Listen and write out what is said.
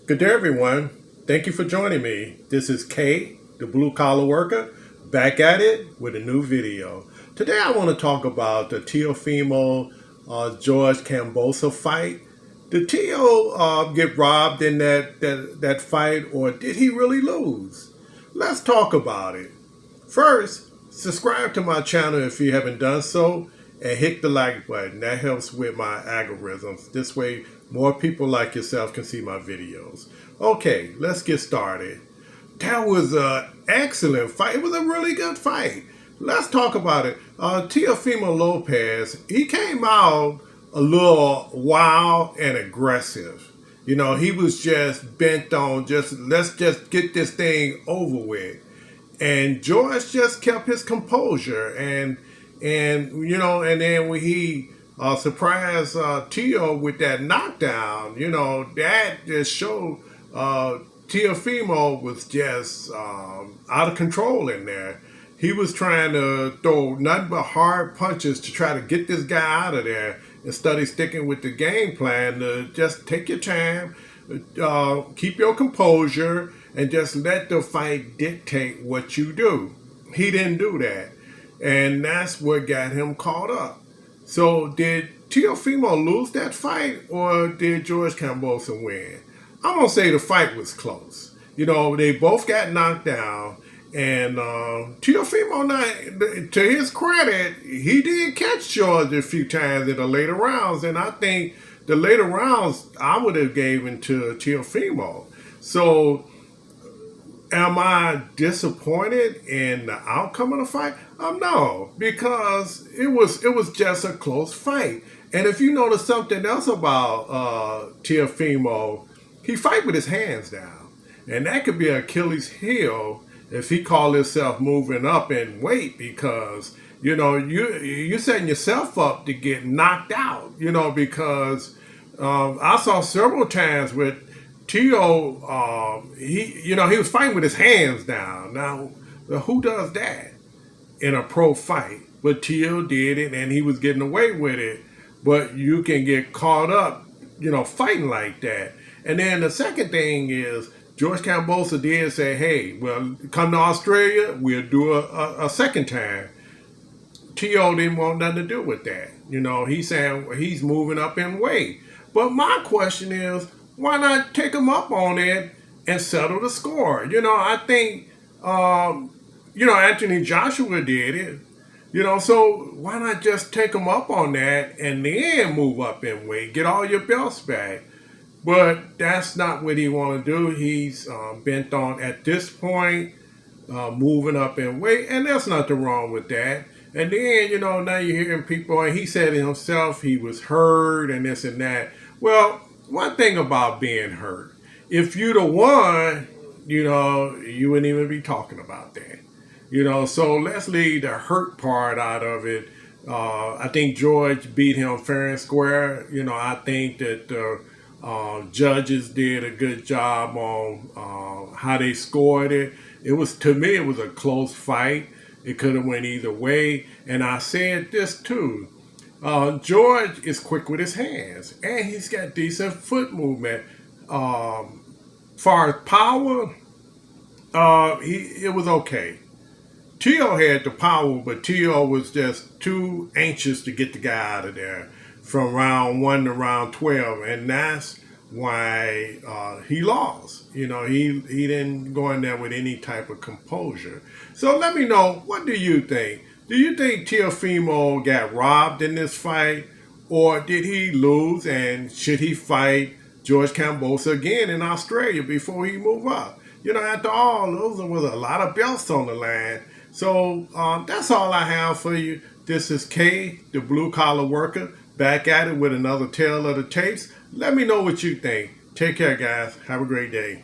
Good day, everyone. Thank you for joining me. This is Kay, the blue collar worker, back at it with a new video. Today, I want to talk about the Teofimo George Kambosos fight. Did Teo get robbed in that fight, or did he really lose? Let's talk about it. First, subscribe to my channel if you haven't done so, and hit the like button. That helps with my algorithms. This way, more people like yourself can see my videos. Okay, let's get started. That was an excellent fight. It was a really good fight. Let's talk about it. Teofimo Lopez, he came out a little wild and aggressive. You know, he was just bent on let's just get this thing over with. And George just kept his composure, and then when he surprised Teo with that knockdown, that just showed Teofimo was just out of control in there. He was trying to throw nothing but hard punches to try to get this guy out of there instead of sticking with the game plan to just take your time, keep your composure, and just let the fight dictate what you do. He didn't do that. And that's what got him caught up. So did Teofimo lose that fight, or did George Kambosos win? I'm going to say the fight was close. They both got knocked down. And Teofimo, to his credit, he did catch George a few times in the later rounds. And I think the later rounds I would have given to Teofimo. So am I disappointed in the outcome of the fight? No, because it was just a close fight. And if you notice something else about Teofimo, he fight with his hands down, and that could be Achilles' heel if he called himself moving up in weight, because you're setting yourself up to get knocked out. Because I saw several times with Teo, he was fighting with his hands down. Now, who does that in a pro fight? But Teo did it, and he was getting away with it. But you can get caught up, fighting like that. And then the second thing is, George Kambosos did say, hey, well, come to Australia, we'll do a second time. Teo didn't want nothing to do with that. He's saying he's moving up in weight. But my question is, why not take him up on it and settle the score? I think, Anthony Joshua did it. So why not just take him up on that and then move up in weight, get all your belts back? But that's not what he want to do. He's bent on, at this point, moving up in weight, and there's nothing wrong with that. And then, now you're hearing people, and he said himself he was hurt and this and that. Well, one thing about being hurt, if you'd have won, you wouldn't even be talking about that. So let's leave the hurt part out of it. I think George beat him fair and square. I think that the judges did a good job on how they scored it. To me, it was a close fight. It could have went either way. And I said this too. George is quick with his hands, and he's got decent foot movement. Far as power, it was okay. Teo had the power, but Teo was just too anxious to get the guy out of there from round 1 to round 12, and that's why he lost. He didn't go in there with any type of composure. So let me know, what do you think? Do you think Teofimo got robbed in this fight, or did he lose, and should he fight George Kambosos again in Australia before he move up? After all, those was a lot of belts on the line. So that's all I have for you. This is Kay, the blue collar worker, back at it with another tale of the tapes. Let me know what you think. Take care, guys. Have a great day.